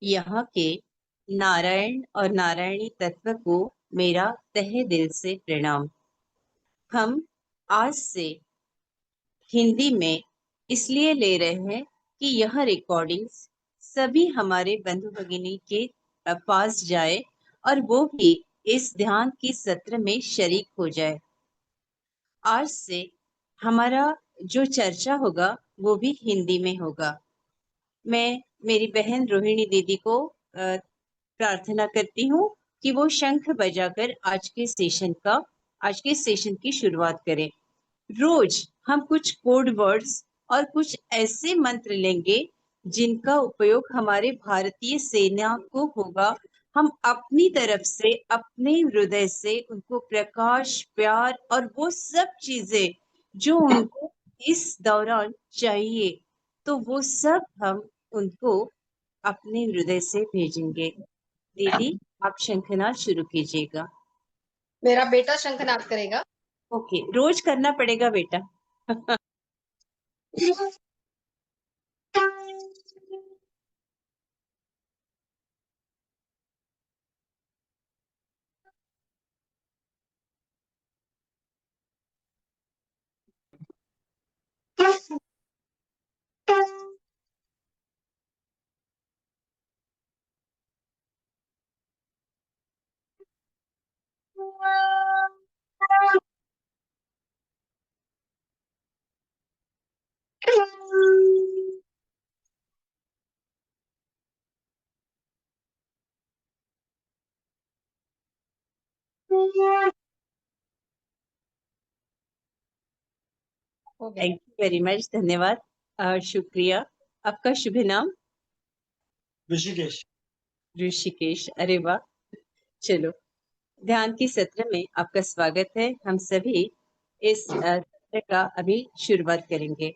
यहाँ के नारायण और नारायणी तत्व को मेरा तहे दिल से प्रणाम। हम आज से हिंदी में इसलिए ले रहे हैं कि यह रिकॉर्डिंग्स सभी हमारे बंधु भगिनी के पास जाए और वो भी इस ध्यान की सत्र में शरीक हो जाए। आज से हमारा जो चर्चा होगा वो भी हिंदी में होगा। मैं मेरी बहन रोहिणी दीदी को प्रार्थना करती हूँ कि वो शंख बजाकर आज के सेशन की शुरुआत करें। रोज हम कुछ कोड वर्ड्स और कुछ ऐसे मंत्र लेंगे जिनका उपयोग हमारे भारतीय सेना को होगा। हम अपनी तरफ से अपने हृदय से उनको प्रकाश, प्यार और वो सब चीजें जो उनको इस दौरान चाहिए, तो वो सब हम उनको अपने हृदय से भेजेंगे। दीदी, आप शंखनाद शुरू कीजिएगा। मेरा बेटा शंखनाद करेगा। ओके, रोज करना पड़ेगा बेटा। थैंक यू वेरी मच, धन्यवाद, शुक्रिया। आपका शुभ नाम? ऋषिकेश। ऋषिकेश, अरे वाह। चलो, ध्यान की सत्र में आपका स्वागत है। हम सभी इस सत्र का अभी शुरुआत करेंगे।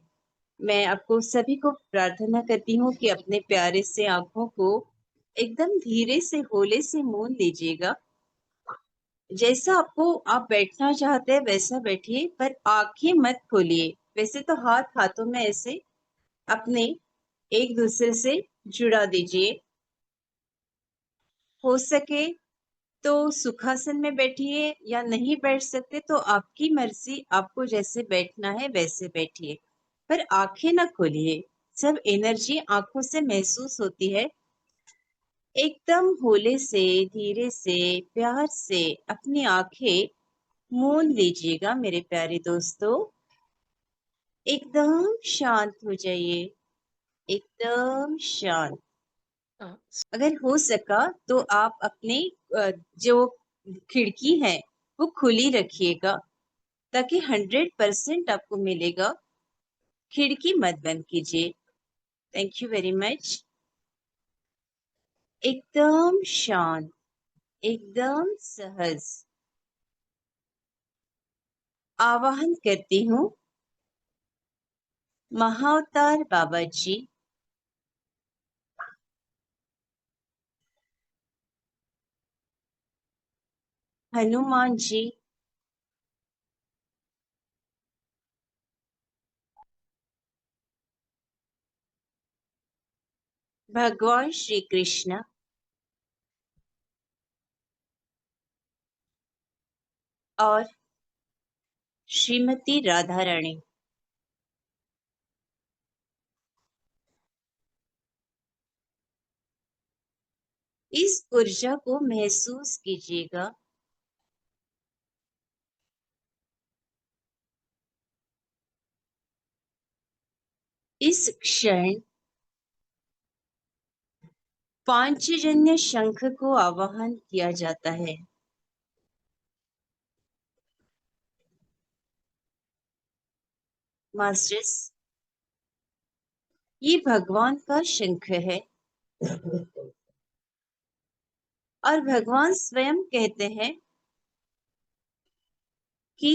मैं आपको सभी को प्रार्थना करती हूँ कि अपने प्यारे से आंखों को एकदम धीरे से होले से मूंद लीजिएगा। जैसा आपको आप बैठना चाहते हैं वैसा बैठिए, पर आंखें मत खोलिए। वैसे तो हाथ हाथों में ऐसे अपने एक दूसरे से जुड़ा दीजिए। हो सके तो सुखासन में बैठिए, या नहीं बैठ सकते तो आपकी मर्जी, आपको जैसे बैठना है वैसे बैठिए, पर आंखें ना खोलिए। सब एनर्जी आंखों से महसूस होती है। एकदम होले से, धीरे से, प्यार से अपनी आंखें मूंद लीजिएगा मेरे प्यारे दोस्तों। एकदम शांत हो जाइए, एकदम शांत। अगर हो सका तो आप अपने जो खिड़की है वो खुली रखिएगा, ताकि 100% आपको मिलेगा। खिड़की मत बंद कीजिए। Thank you very much. एकदम शांत, एकदम सहज आवाहन करती हूँ महाअवतार बाबा जी, हनुमान जी, भगवान श्री कृष्ण और श्रीमती राधा रानी। इस ऊर्जा को महसूस कीजिएगा। इस क्षण पांचजन्य शंख को आवाहन किया जाता है। मास्टर्स, ये भगवान का शंख है और भगवान स्वयं कहते हैं कि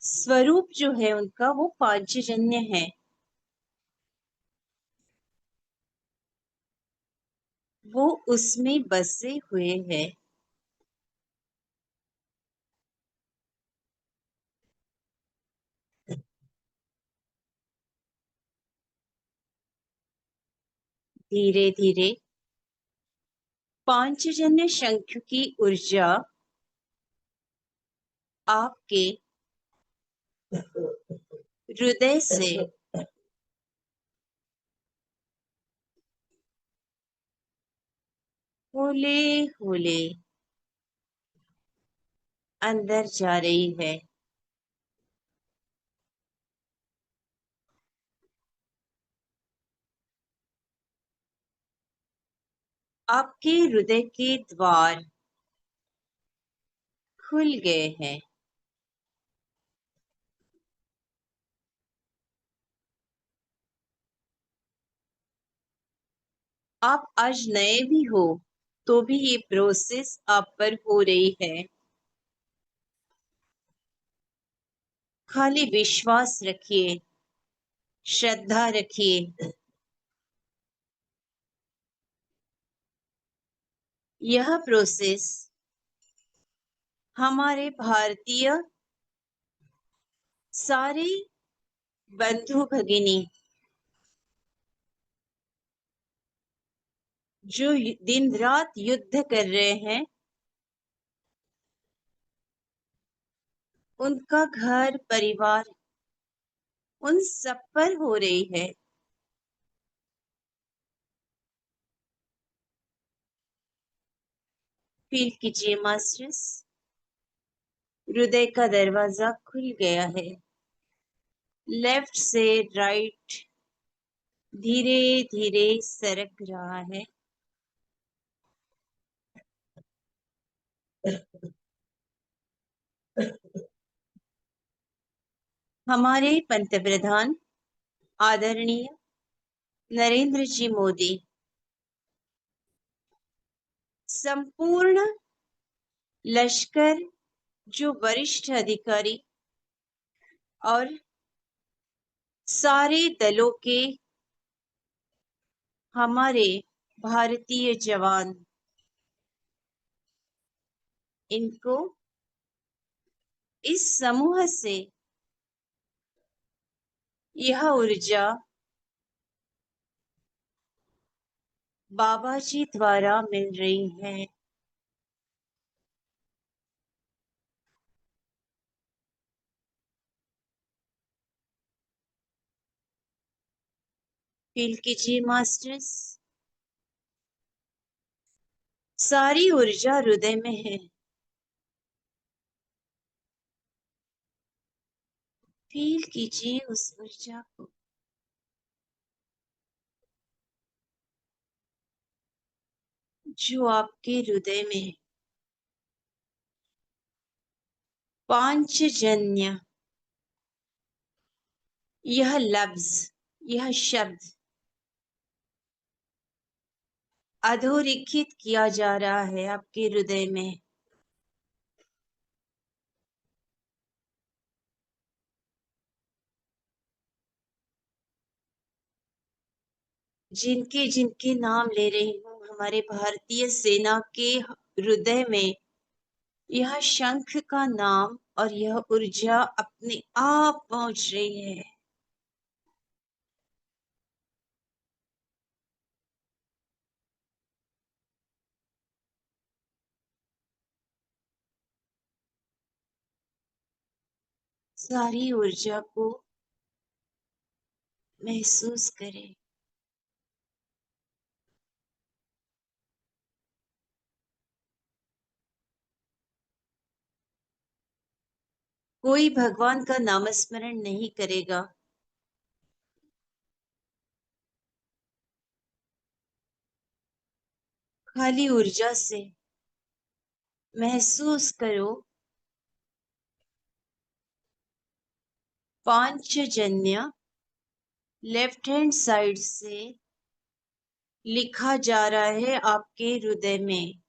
स्वरूप जो है उनका वो पांचजन्य है। वो उसमें बसे हुए हैं। धीरे धीरे पांचजन्य शंख की ऊर्जा आपके हृदय से होले होले अंदर जा रही है। आपके हृदय के द्वार खुल गए हैं। आप आज नए भी हो तो भी ये प्रोसेस आप पर हो रही है। खाली विश्वास रखिए, श्रद्धा रखिए। यह प्रोसेस हमारे भारतीय सारे बंधु भगिनी जो दिन रात युद्ध कर रहे हैं, उनका घर परिवार उन सब पर हो रही है। फील कीजिए मास्टर्स, हृदय का दरवाजा खुल गया है। लेफ्ट से राइट धीरे धीरे सरक रहा है। हमारे पंतप्रधान आदरणीय नरेंद्र जी मोदी संपूर्ण लश्कर, जो वरिष्ठ अधिकारी और सारे दलों के हमारे भारतीय जवान, इनको इस समूह से यह ऊर्जा बाबा जी द्वारा मिल रही है। फील कीजिए मास्टर्स, सारी ऊर्जा हृदय में है। फील कीजिए उस ऊर्जा को। जो आपके हृदय में पांचजन्य, यह लफ्ज, यह शब्द अधोरेखित किया जा रहा है आपके हृदय में। जिनके जिनके नाम ले रही हूँ, हमारे भारतीय सेना के हृदय में यह शंख का नाम और यह ऊर्जा अपने आप पहुंच रही है। सारी ऊर्जा को महसूस करें। कोई भगवान का नामस्मरण नहीं करेगा। खाली ऊर्जा से महसूस करो, पांचजन्य लेफ्ट हैंड साइड से लिखा जा रहा है आपके हृदय में।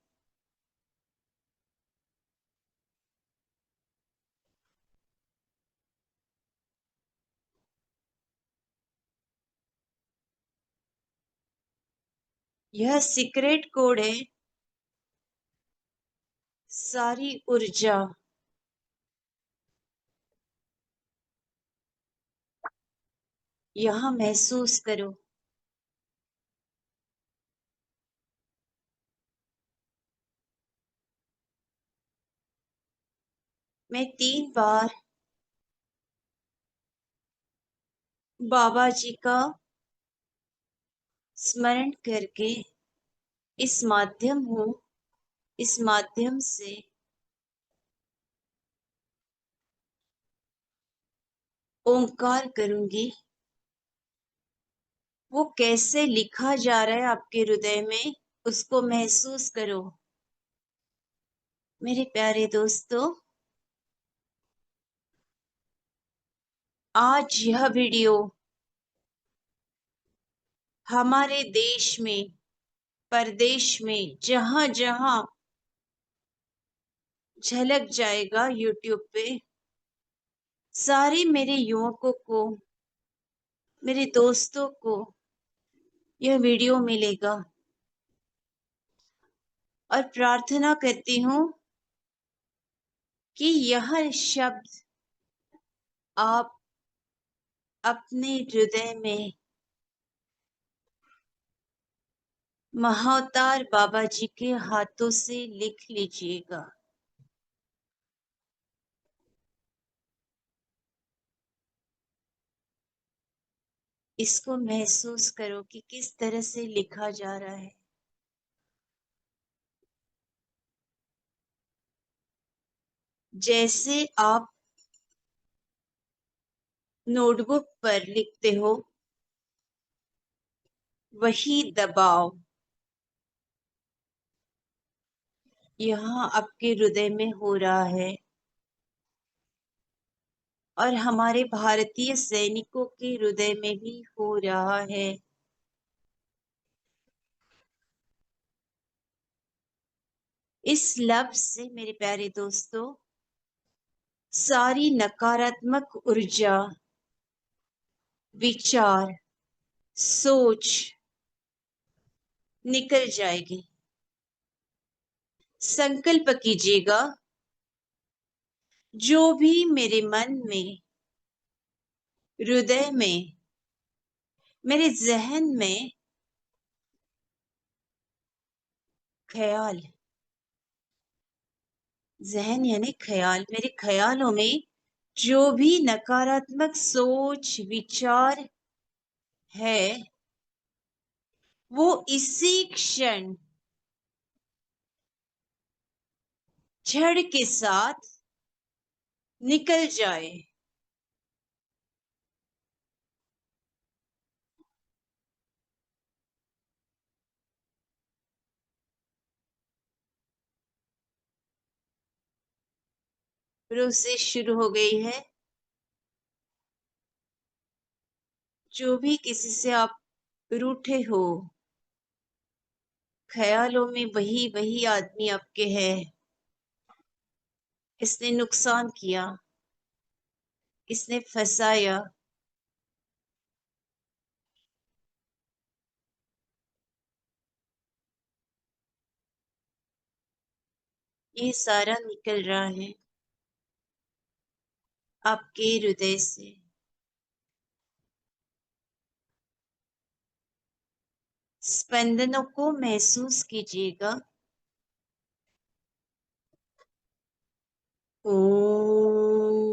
यह सीक्रेट कोड है। सारी ऊर्जा यहां महसूस करो। मैं 3 बार बाबा जी का स्मरण करके इस माध्यम से ओंकार करूंगी। वो कैसे लिखा जा रहा है आपके हृदय में, उसको महसूस करो। मेरे प्यारे दोस्तों, आज यह वीडियो हमारे देश में, परदेश में, जहां जहां झलक जाएगा यूट्यूब पे, सारे मेरे युवकों को, मेरे दोस्तों को यह वीडियो मिलेगा। और प्रार्थना करती हूं कि यह शब्द आप अपने हृदय में महाअवतार बाबा जी के हाथों से लिख लीजिएगा। इसको महसूस करो कि किस तरह से लिखा जा रहा है। जैसे आप नोटबुक पर लिखते हो, वही दबाव यहाँ आपके हृदय में हो रहा है। और हमारे भारतीय सैनिकों के हृदय में भी हो रहा है। इस लफ्ज से मेरे प्यारे दोस्तों, सारी नकारात्मक ऊर्जा, विचार, सोच निकल जाएगी। संकल्प कीजिएगा, जो भी मेरे मन में, हृदय में, मेरे जहन में ख्याल, जहन यानी ख्याल, मेरे ख्यालों में जो भी नकारात्मक सोच विचार है, वो इसी क्षण झड़ के साथ निकल जाए। प्रोसेस शुरू हो गई है। जो भी किसी से आप रूठे हो, ख्यालों में वही वही आदमी आपके है, इसने नुकसान किया, इसने फंसाया, ये सारा निकल रहा है आपके हृदय से। स्पंदनों को महसूस कीजिएगा। ओम।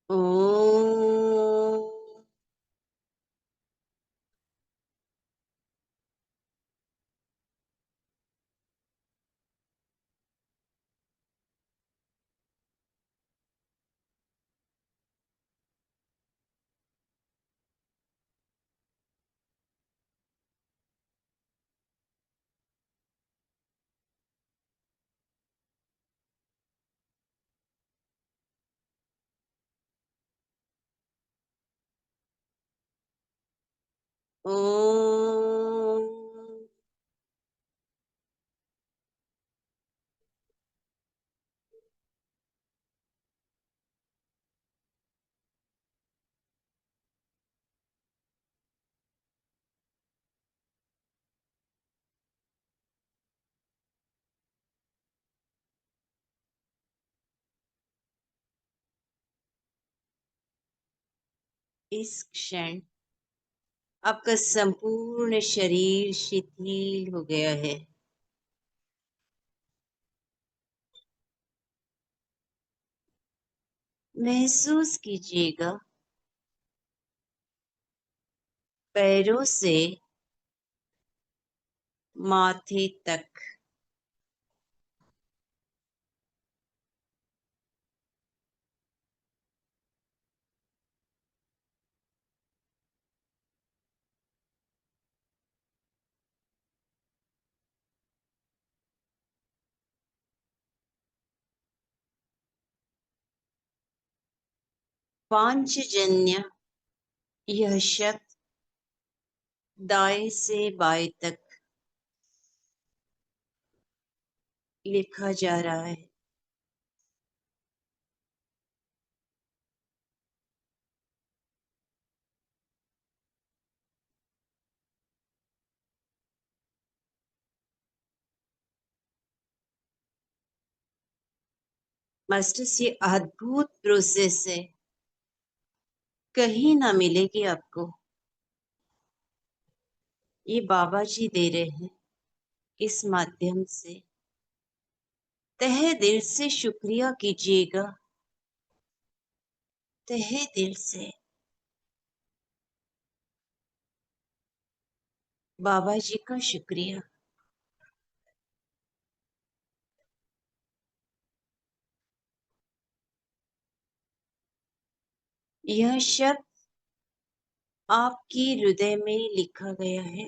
ओम। ओम। इस क्षण आपका संपूर्ण शरीर शिथिल हो गया है। महसूस कीजिएगा पैरों से माथे तक पांचजन्य यह शब्द दाएं से बाएं तक लिखा जा रहा है। मास्टर्स, ये अद्भुत प्रोसेस है, कहीं ना मिलेगी आपको। ये बाबा जी दे रहे हैं इस माध्यम से। तहे दिल से शुक्रिया कीजिएगा, तहे दिल से। बाबा जी का शुक्रिया। यह शब्द आपकी हृदय में लिखा गया है।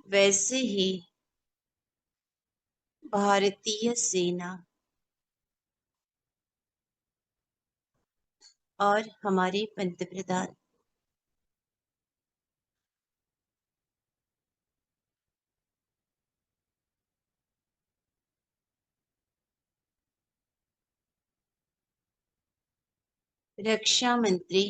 वैसे ही भारतीय सेना और हमारे पंतप्रधान रक्षा मंत्री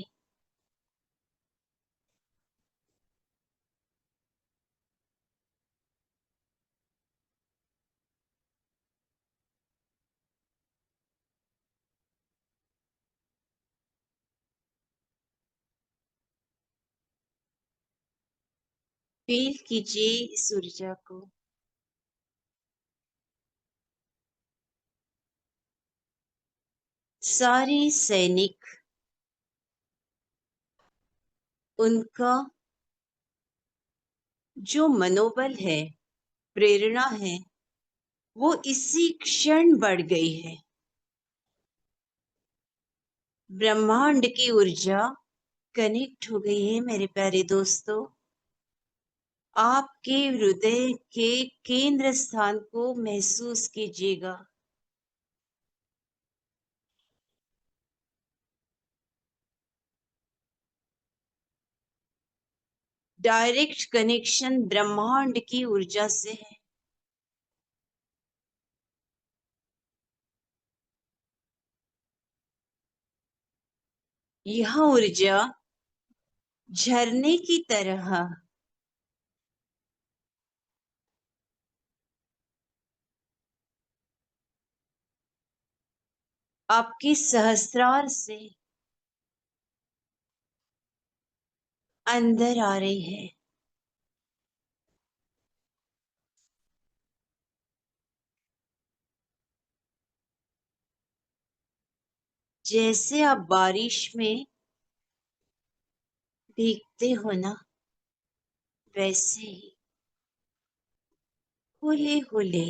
फील कीजिए इस ऊर्जा को। सारे सैनिक, उनका जो मनोबल है, प्रेरणा है, वो इसी क्षण बढ़ गई है। ब्रह्मांड की ऊर्जा कनेक्ट हो गई है मेरे प्यारे दोस्तों। आपके हृदय के केंद्र स्थान को महसूस कीजिएगा। डायरेक्ट कनेक्शन ब्रह्मांड की ऊर्जा से है। यह ऊर्जा झरने की तरह आपके सहस्त्रार से अंदर आ रही है। जैसे आप बारिश में भीगते हो ना, वैसे ही होले होले,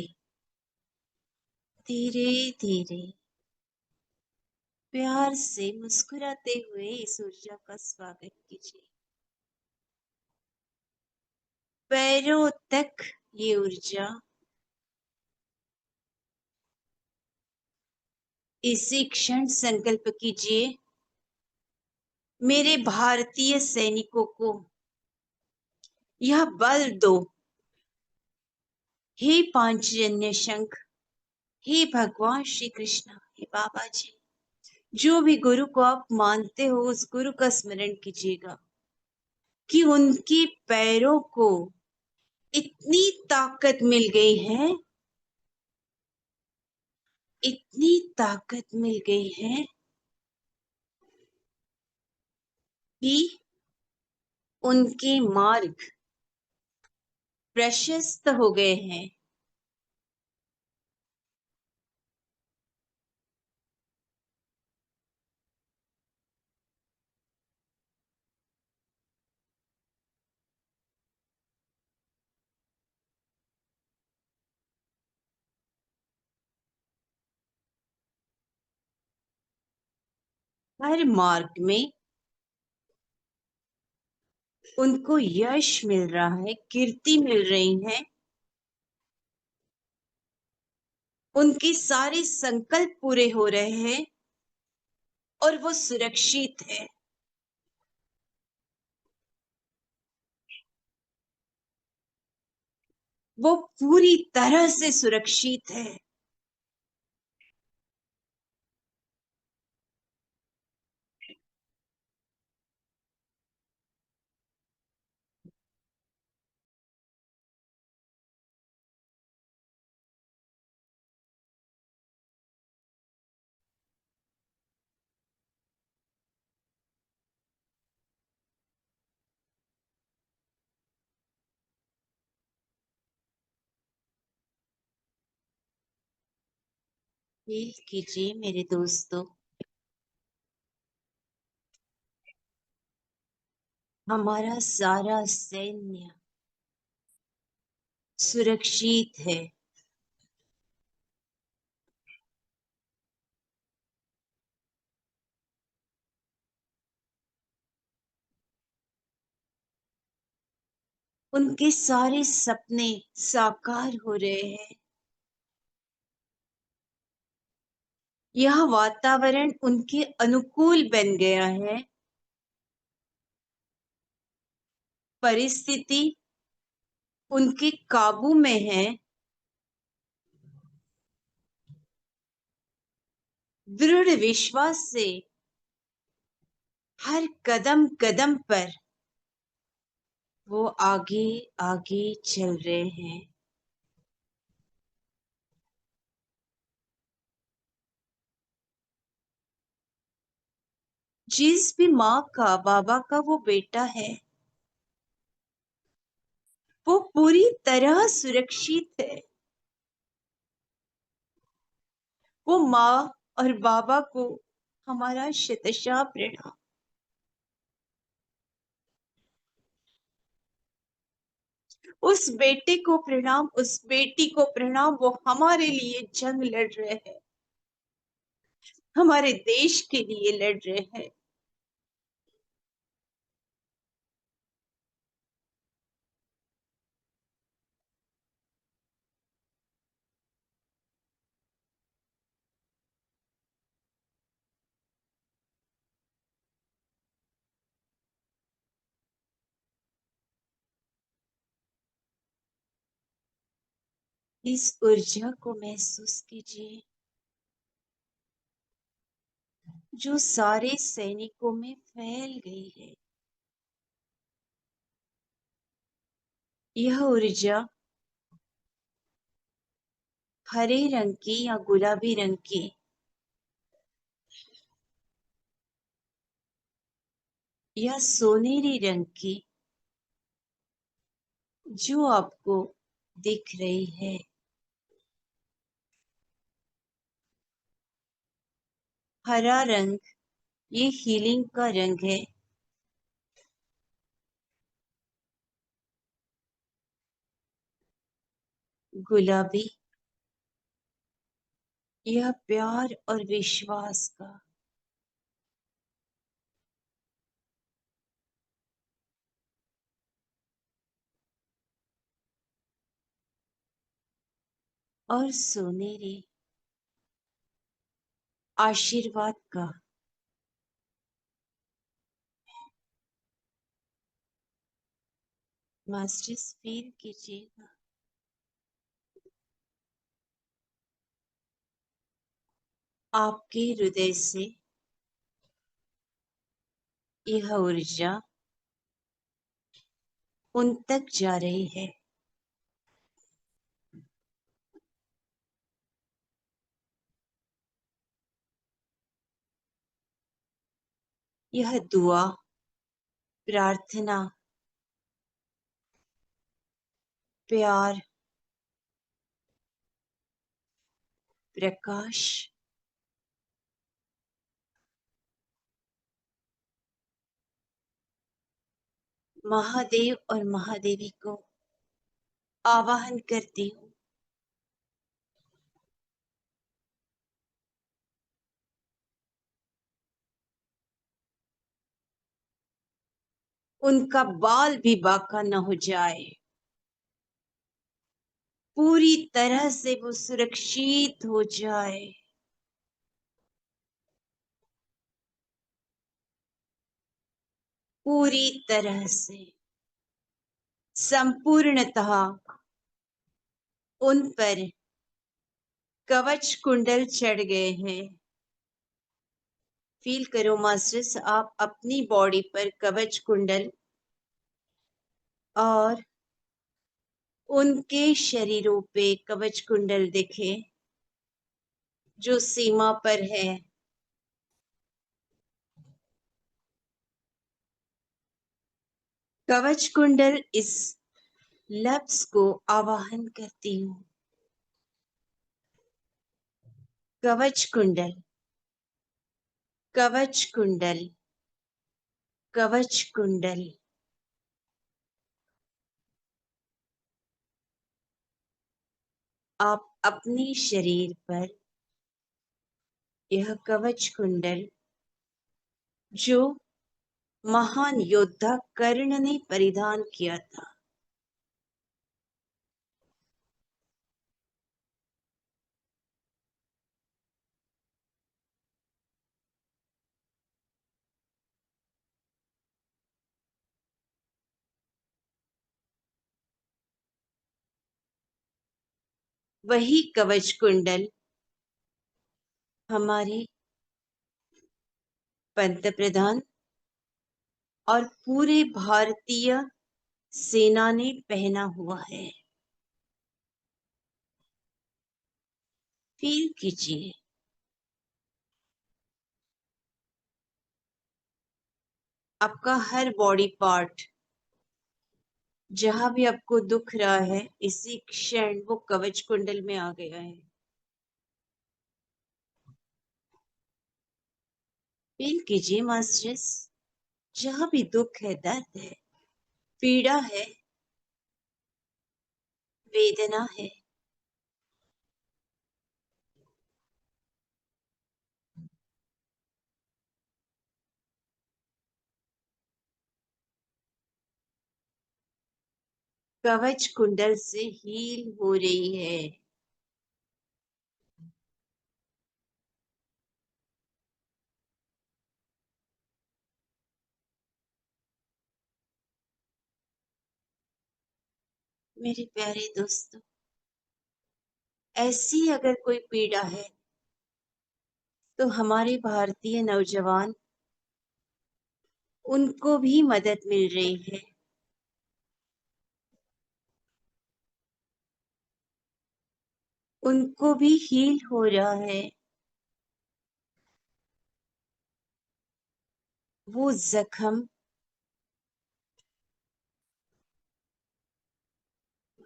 धीरे धीरे, प्यार से मुस्कुराते हुए इस ऊर्जा का स्वागत कीजिए। पैरों तक ये ऊर्जा इसी क्षण संकल्प कीजिए, मेरे भारतीय सैनिकों को यह बल दो। हे पांचजन्य शंख, हे भगवान श्री कृष्ण, हे बाबा जी, जो भी गुरु को आप मानते हो उस गुरु का स्मरण कीजिएगा कि उनके पैरों को इतनी ताकत मिल गई है, इतनी ताकत मिल गई है भी उनके मार्ग प्रशस्त हो गए हैं। हर मार्ग में उनको यश मिल रहा है, कीर्ति मिल रही है। उनके सारे संकल्प पूरे हो रहे हैं और वो सुरक्षित है। वो पूरी तरह से सुरक्षित है। फील कीजिए मेरे दोस्तों, हमारा सारा सैन्य सुरक्षित है। उनके सारे सपने साकार हो रहे हैं। यह वातावरण उनके अनुकूल बन गया है। परिस्थिति उनके काबू में है। दृढ़ विश्वास से हर कदम कदम पर वो आगे आगे चल रहे हैं। जिस भी माँ का, बाबा का वो बेटा है, वो पूरी तरह सुरक्षित है। वो माँ और बाबा को हमारा शतशः प्रणाम। उस बेटे को प्रणाम, उस बेटी को प्रणाम, वो हमारे लिए जंग लड़ रहे हैं, हमारे देश के लिए लड़ रहे हैं। इस ऊर्जा को महसूस कीजिए जो सारे सैनिकों में फैल गई है। यह ऊर्जा हरे रंग की या गुलाबी रंग की या सोनेरी रंग की जो आपको दिख रही है। हरा रंग ये हीलिंग का रंग है। गुलाबी यह प्यार और विश्वास का। और सोनेरी आशीर्वाद का। मास्टर्स फील कीजिएगा आपके हृदय से यह ऊर्जा उन तक जा रही है। यह दुआ प्रार्थना, प्यार, प्रकाश, महादेव और महादेवी को आवाहन करती हूँ। उनका बाल भी बांका न हो जाए, पूरी तरह से वो सुरक्षित हो जाए। पूरी तरह से संपूर्णतः उन पर कवच कुंडल चढ़ गए हैं। फील करो मास्टर्स, आप अपनी बॉडी पर कवच कुंडल और उनके शरीरों पे कवच कुंडल दिखे जो सीमा पर है। कवच कुंडल इस लफ्ज को आवाहन करती हूँ। कवच कुंडल, कवच कुंडल, कवच कुंडल। आप अपने शरीर पर यह कवच कुंडल जो महान योद्धा कर्ण ने परिधान किया था, वही कवच कुंडल हमारे पंतप्रधान और पूरे भारतीय सेना ने पहना हुआ है। फील कीजिए, आपका हर बॉडी पार्ट जहां भी आपको दुख रहा है, इसी क्षण वो कवच कुंडल में आ गया है। फील कीजिए मास्टर्स, जहां भी दुख है, दर्द है, पीड़ा है, वेदना है, कवच कुंडल से हील हो रही है। मेरे प्यारे दोस्तों, ऐसी अगर कोई पीड़ा है तो हमारे भारतीय नौजवान, उनको भी मदद मिल रही है। उनको भी हील हो रहा है। वो जख्म,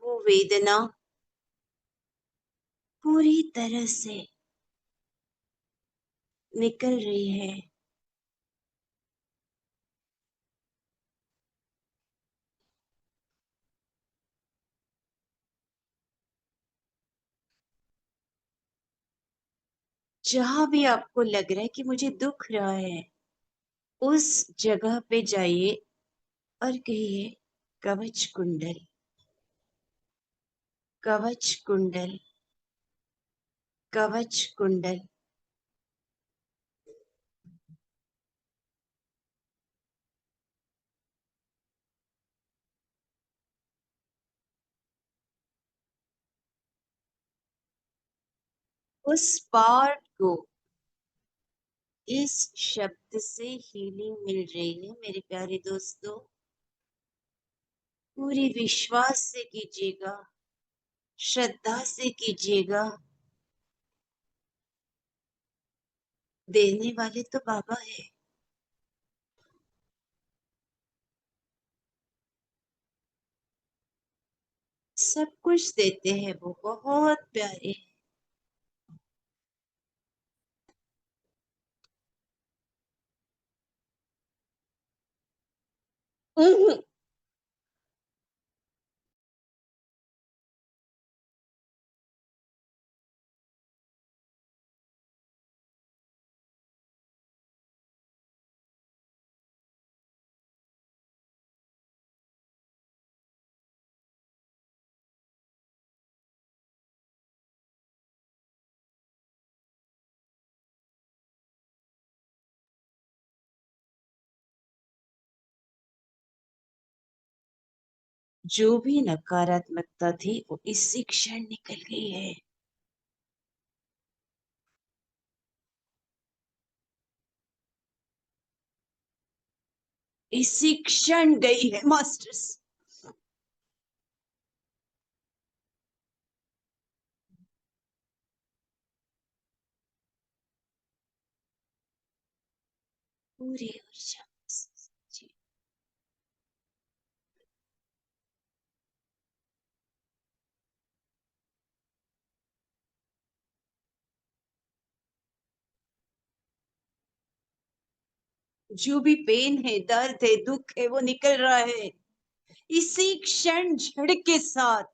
वो वेदना पूरी तरह से निकल रही है। जहां भी आपको लग रहा है कि मुझे दुख रहा है, उस जगह पे जाइए और कहिए कवच कुंडल, कवच कुंडल, कवच कुंडल। उस पार्ट को इस शब्द से हीलिंग मिल रही है। मेरे प्यारे दोस्तों, पूरी विश्वास से कीजिएगा, श्रद्धा से कीजिएगा। देने वाले तो बाबा है। सब कुछ देते हैं, वो बहुत प्यारे हैं। जो भी नकारात्मकता थी वो इसी क्षण निकल गई है। इसी क्षण गई है मास्टर्स। पूरी ऊर्जा जी। जो भी पेन है, दर्द है, दुख है, वो निकल रहा है इसी क्षण झड़के साथ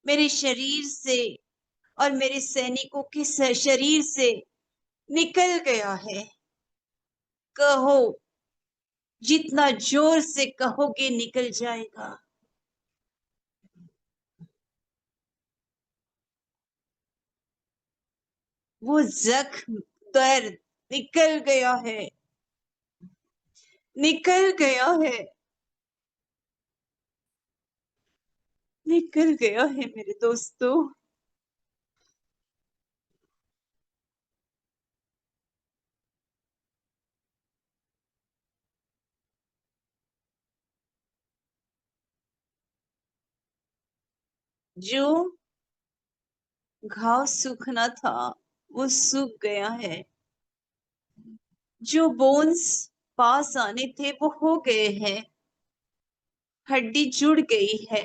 मेरे शरीर से और मेरे सैनिकों के शरीर से निकल गया है। कहो, जितना जोर से कहोगे निकल जाएगा। वो जख्म, दर्द निकल गया है, निकल गया है, निकल गया है मेरे दोस्तों। जो घाव सूखना था वो सूख गया है। जो बोन्स पास आने थे वो हो गए हैं। हड्डी जुड़ गई है।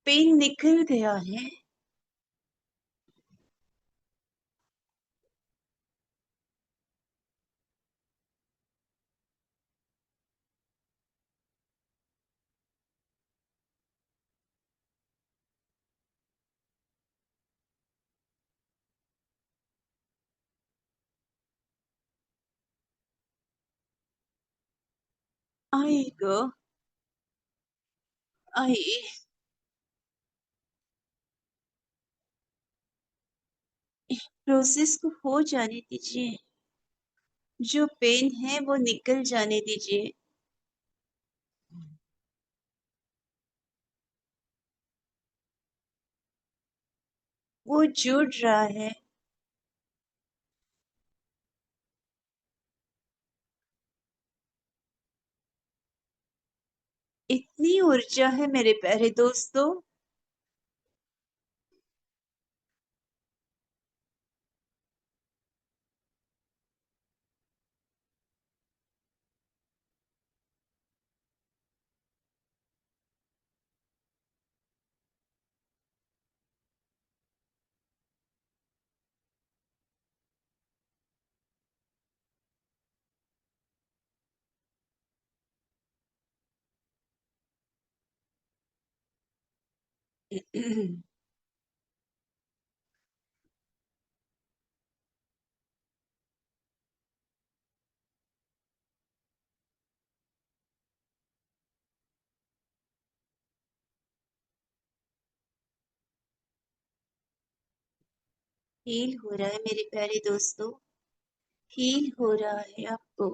पेन निकल गया है। आएगा, आइए। प्रोसेस को हो जाने दीजिए। जो पेन है वो निकल जाने दीजिए। वो जुड़ रहा है। इतनी ऊर्जा है मेरे प्यारे दोस्तों। हील हो रहा है मेरे प्यारे दोस्तों। हील हो रहा है आपको।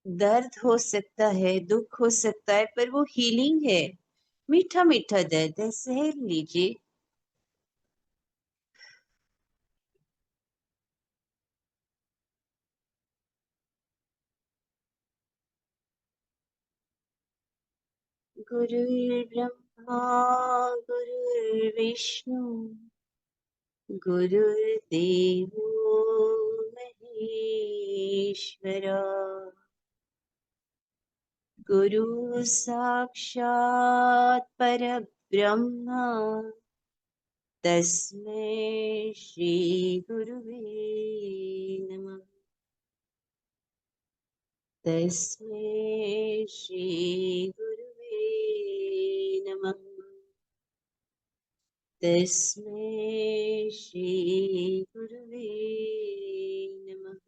दर्द हो सकता है, दुख हो सकता है, पर वो हीलिंग है। मीठा मीठा दर्द है, सह लीजिए। गुरुर्ब्रह्मा गुरुर्विष्णु गुरुर्देवो महेश्वरा गुरु साक्षात् परब्रह्म तस्मै श्री गुरुवे नमः तस्मै श्री गुरुवे नमः तस्मै श्री गुरुवे नमः।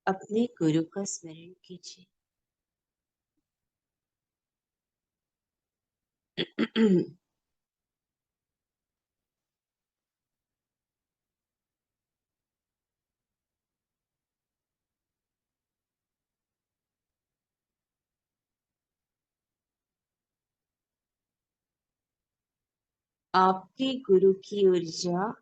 अपने गुरु का स्मरण कीजिए। आपके गुरु की ऊर्जा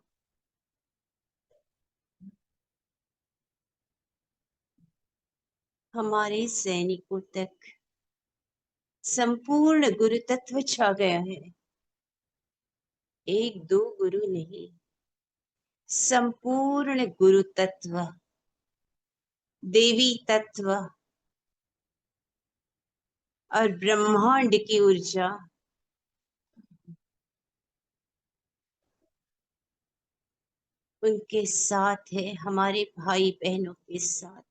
हमारे सैनिकों तक संपूर्ण गुरु तत्व छा गया है। एक दो गुरु नहीं, संपूर्ण गुरु तत्व, देवी तत्व और ब्रह्मांड की ऊर्जा उनके साथ है, हमारे भाई बहनों के साथ।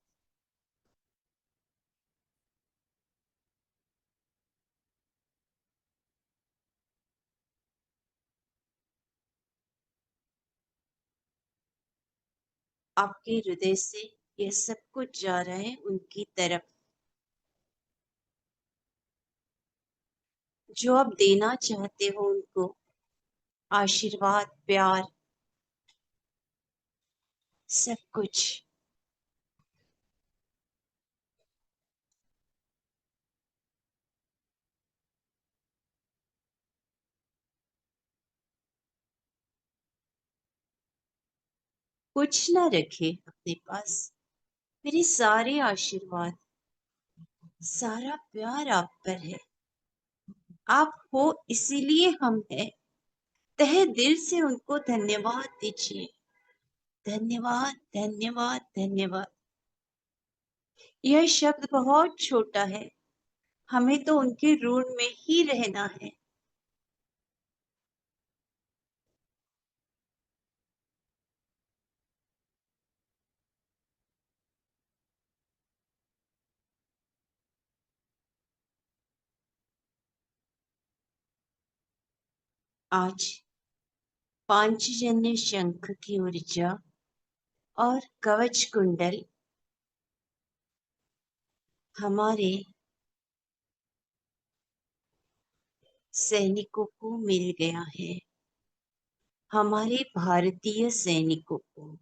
आपके हृदय से यह सब कुछ जा रहा है उनकी तरफ। जो आप देना चाहते हो उनको, आशीर्वाद, प्यार, सब कुछ कुछ ना रखे अपने पास। मेरे सारे आशीर्वाद, सारा प्यार आप पर है। आप हो इसीलिए हम हैं। तहे दिल से उनको धन्यवाद दीजिए। धन्यवाद, धन्यवाद, धन्यवाद। यह शब्द बहुत छोटा है, हमें तो उनके ऋण में ही रहना है। आज पांचजन्य शंख की ऊर्जा और कवच कुंडल हमारे सैनिकों को मिल गया है, हमारे भारतीय सैनिकों को।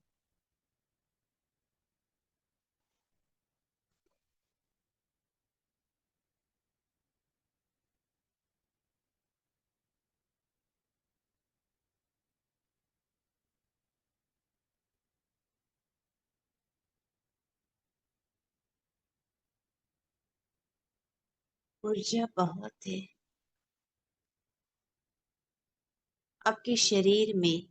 ऊर्जा बहुत है आपके शरीर में,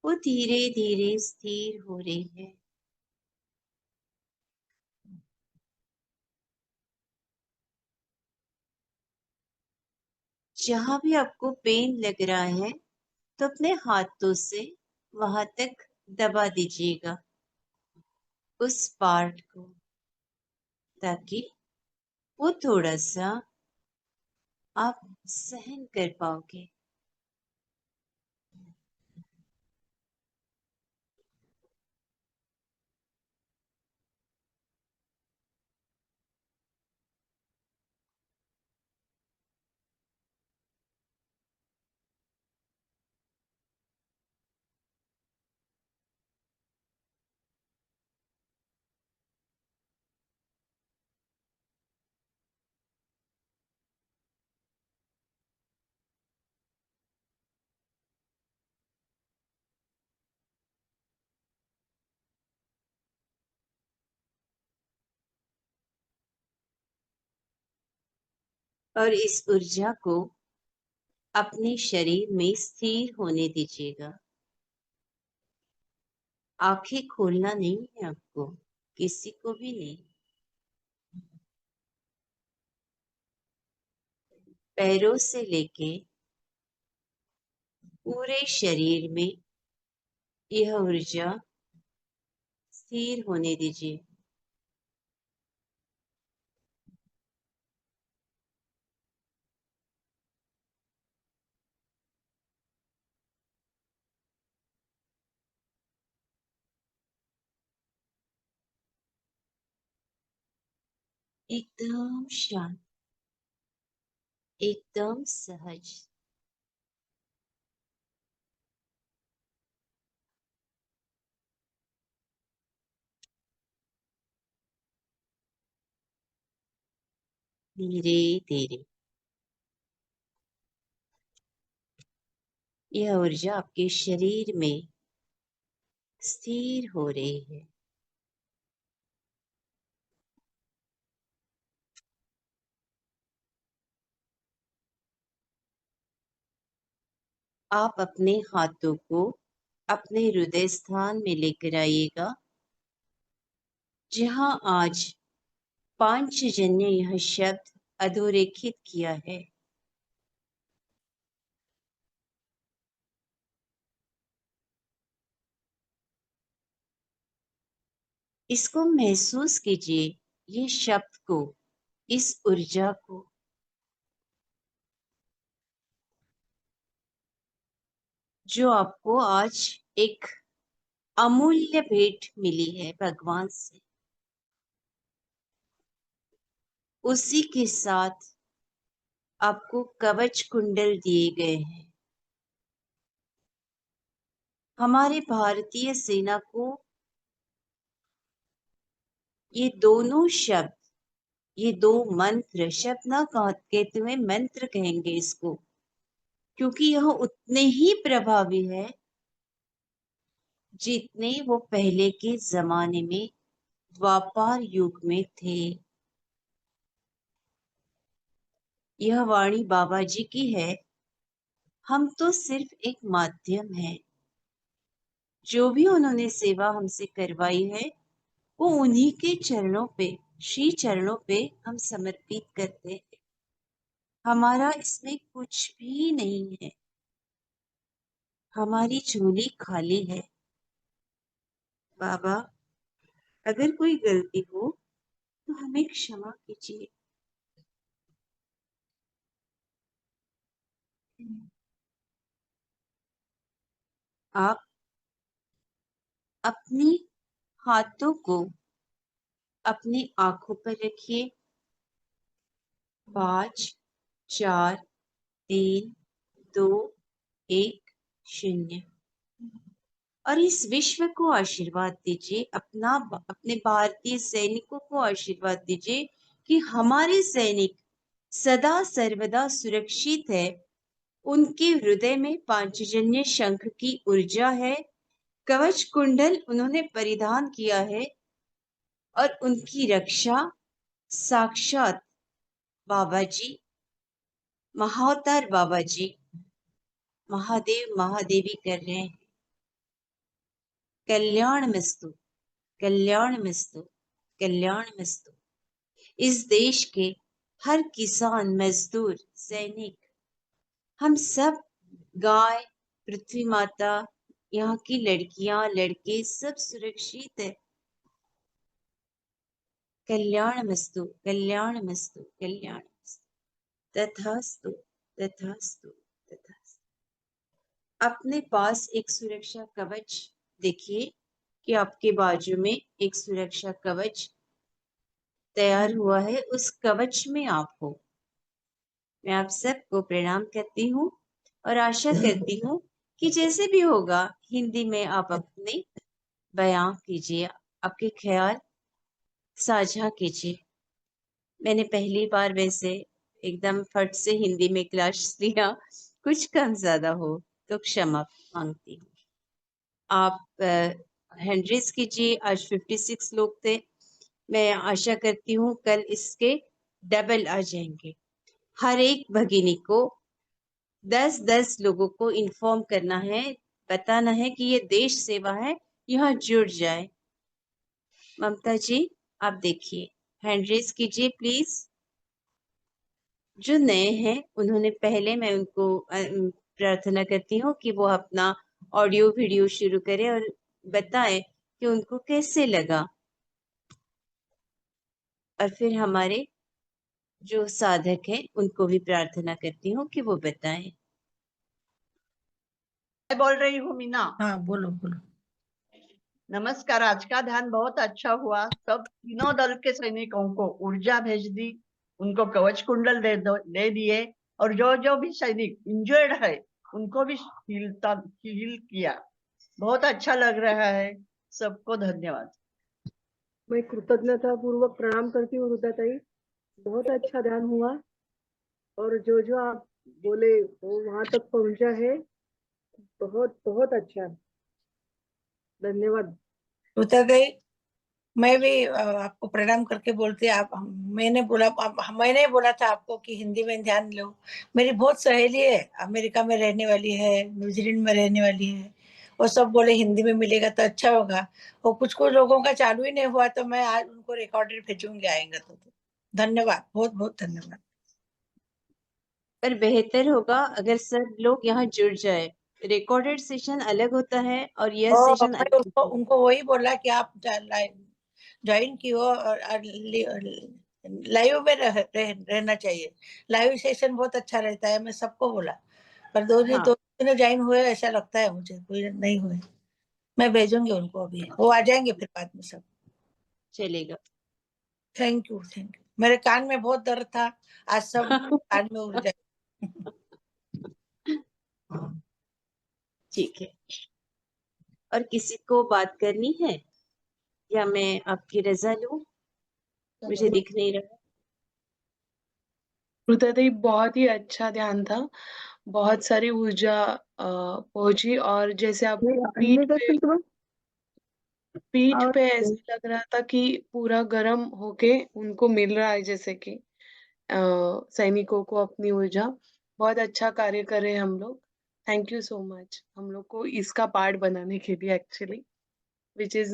वो धीरे धीरे स्थिर हो रही है। जहां भी आपको पेन लग रहा है तो अपने हाथों से वहां तक दबा दीजिएगा उस पार्ट को, ताकि वो थोड़ा सा आप सहन कर पाओगे। और इस ऊर्जा को अपने शरीर में स्थिर होने दीजिएगा। आंखें खोलना नहीं है आपको, किसी को भी नहीं। पैरों से लेके पूरे शरीर में यह ऊर्जा स्थिर होने दीजिए। एकदम शांत, एकदम सहज। धीरे धीरे यह ऊर्जा आपके शरीर में स्थिर हो रही है। आप अपने हाथों को अपने हृदय स्थान में लेकर आइएगा, जहां आज पांचजन्य यह शब्द अधोरेखित किया है। इसको महसूस कीजिए, ये शब्द को, इस ऊर्जा को। जो आपको आज एक अमूल्य भेंट मिली है भगवान से, उसी के साथ आपको कवच कुंडल दिए गए हैं। हमारे भारतीय सेना को ये दोनों शब्द, ये दो मंत्र, शब्द ना कहते हुए मंत्र कहेंगे इसको, क्योंकि यह उतने ही प्रभावी है जितने वो पहले के जमाने में द्वापर युग में थे। यह वाणी बाबा जी की है, हम तो सिर्फ एक माध्यम है। जो भी उन्होंने सेवा हमसे करवाई है वो उन्हीं के चरणों पे, श्री चरणों पे हम समर्पित करते हैं। हमारा इसमें कुछ भी नहीं है, हमारी झोली खाली है। बाबा, अगर कोई गलती हो तो हमें क्षमा कीजिए। आप अपनी हाथों को अपनी आंखों पर रखिए। 5 4 3 2 1 0। और इस विश्व को आशीर्वाद दीजिए, अपने भारतीय सैनिकों को आशीर्वाद दीजिए कि हमारे सैनिक सदा सर्वदा सुरक्षित है। उनके हृदय में पांचजन्य शंख की ऊर्जा है, कवच कुंडल उन्होंने परिधान किया है, और उनकी रक्षा साक्षात बाबा जी, महाअवतार बाबा जी, महादेव महादेवी कर रहे हैं। कल्याण मस्तु, कल्याण मस्तु, कल्याण मस्तु। इस देश के हर किसान, मजदूर, सैनिक, हम सब, गाय, पृथ्वी माता, यहाँ की लड़कियां, लड़के सब सुरक्षित है। कल्याण मस्तु, कल्याण मस्तु, कल्याण मस्तु। तथास्तु, तथास्तु, तथास्तु। अपने पास एक सुरक्षा कवच देखिए कि आपके बाजू में एक सुरक्षा कवच तैयार हुआ है। उस कवच में आप हो। मैं आप सबको प्रणाम करती हूँ और आशा करती हूँ कि जैसे भी होगा हिंदी में आप अपने बयां कीजिए, आपके ख्याल साझा कीजिए। मैंने पहली बार वैसे एकदम फट से हिंदी में क्लास लिया, कुछ कम ज्यादा हो तो क्षमा मांगती हूँ। आप हैंड कीजिए। आज 56 लोग थे, मैं आशा करती हूँ कल इसके डबल आ जाएंगे। हर एक भगिनी को 10-10 लोगों को इन्फॉर्म करना है, बताना है कि ये देश सेवा है, यहाँ जुड़ जाए। ममता जी आप देखिए, हैंड रेज कीजिए प्लीज। जो नए हैं उन्होंने पहले, मैं उनको प्रार्थना करती हूँ कि वो अपना ऑडियो वीडियो शुरू करें और बताएं कि उनको कैसे लगा, और फिर हमारे जो साधक हैं उनको भी प्रार्थना करती हूँ कि वो बताएं। मैं बोल रही हूँ मीना। हाँ बोलो बोलो। नमस्कार। आज का ध्यान बहुत अच्छा हुआ। सब तीनों दल के सैनिकों को ऊर्जा भेज दी, उनको कवच कुंडल दे दिए, और जो जो भी सैनिक इंजर्ड है उनको भी हील किया। बहुत अच्छा लग रहा है। सबको धन्यवाद। मैं कृतज्ञता पूर्वक प्रणाम करती हूँ रुदा ताई, बहुत अच्छा ध्यान हुआ और जो जो आप बोले वो वहां तक पहुंचा है। बहुत बहुत अच्छा, धन्यवाद। रुता गई। मैं भी आपको प्रणाम करके बोलती आप, मैंने बोला था आपको कि हिंदी में ध्यान लो। मेरी बहुत सहेली है, अमेरिका में रहने वाली है, न्यूजीलैंड में रहने वाली है, वो सब बोले हिंदी में मिलेगा तो अच्छा होगा। और कुछ कुछ लोगों का चालू ही नहीं हुआ, तो मैं आज उनको रिकॉर्डेड भेजूंगी आएंगे तो। धन्यवाद, बहुत बहुत धन्यवाद। पर बेहतर होगा अगर सब लोग यहाँ जुड़ जाए। रिकॉर्डेड सेशन अलग होता है और यह सेशन मैं अलग होता है। उनको वही बोला कि आप ज्वाइन की हो और लाइव में रहना चाहिए। लाइव सेशन बहुत अच्छा रहता है, मैं सबको बोला, पर दो हाँ। दिन ज्वाइन हुए ऐसा लगता है मुझे, कोई नहीं हुए। मैं भेजूंगी उनको अभी, वो आ जाएंगे फिर बाद में सब। चलेगा। Thank you thank you. मेरे कान में बहुत दर्द था, आज सब कान में उड़ जाए। ठीक है, और किसी को बात करनी है या मैं आपकी रजा लूं? मुझे दिख नहीं रहा। रुद्रदेव बहुत ही अच्छा ध्यान था, बहुत सारी ऊर्जा पहुंची, और जैसे आप पीठ पे ऐसे लग रहा था कि पूरा गर्म होके उनको मिल रहा है, जैसे कि सैनिकों को अपनी ऊर्जा। बहुत अच्छा कार्य करे हम लोग। थैंक यू सो मच हम लोग को इसका पार्ट बनाने के लिए, एक्चुअली विच इज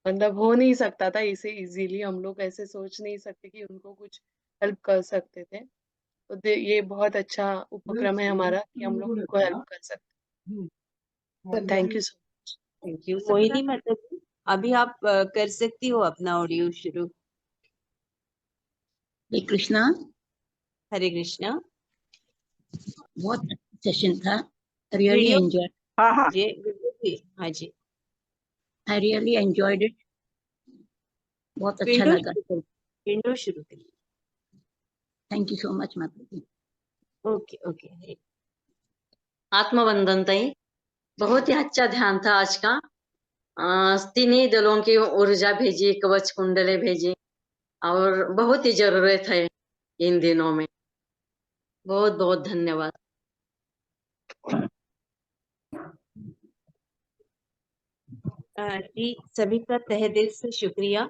मतलब हो नहीं सकता था इसे इजीली, हम लोग ऐसे सोच नहीं सकते कि उनको कुछ हेल्प कर सकते थे। तो ये बहुत अच्छा उपक्रम है हमारा कि हम लोग उनको हेल्प कर सकते। Thank you so much. Thank you Mohini. मतलब अभी आप कर सकती हो अपना ऑडियो शुरू। हरे कृष्णा। हरे कृष्णा। बहुत सेशन था, रियली वीडियो एंजॉय। जी जी, हाँ जी। आई रियली एंजॉयड इट, बहुत अच्छा विंडो लगा। विंडो शुरू करिए। थैंक यू सो मच माता जी। Okay okay. आत्मवंदन ताई, बहुत ही अच्छा ध्यान था आज का। तीनों दलों की ऊर्जा भेजी, कवच कुंडले भेजी, और बहुत ही जरूरत है इन दिनों में। बहुत बहुत धन्यवाद। जी सभी का तहे दिल से शुक्रिया।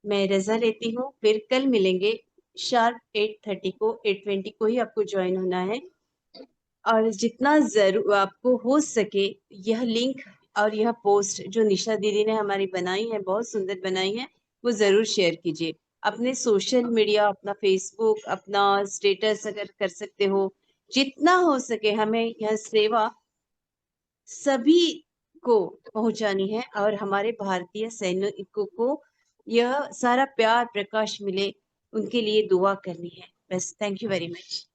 मैं रजा लेती हूँ, फिर कल मिलेंगे शार्प 8:30 को, 8:20 को ही आपको ज्वाइन होना है। और जितना जरूर आपको हो सके यह लिंक और यह पोस्ट जो निशा दीदी ने हमारी बनाई है, बहुत सुंदर बनाई है, वो जरूर शेयर कीजिए अपने सोशल मीडिया, अपना फेसबुक, अपना स्टेटस अगर कर सकते हो। जितना हो सके हमें यह सेवा सभी को पहुंचानी है और हमारे भारतीय सैनिकों को यह सारा प्यार प्रकाश मिले, उनके लिए दुआ करनी है बस। Thank you very much.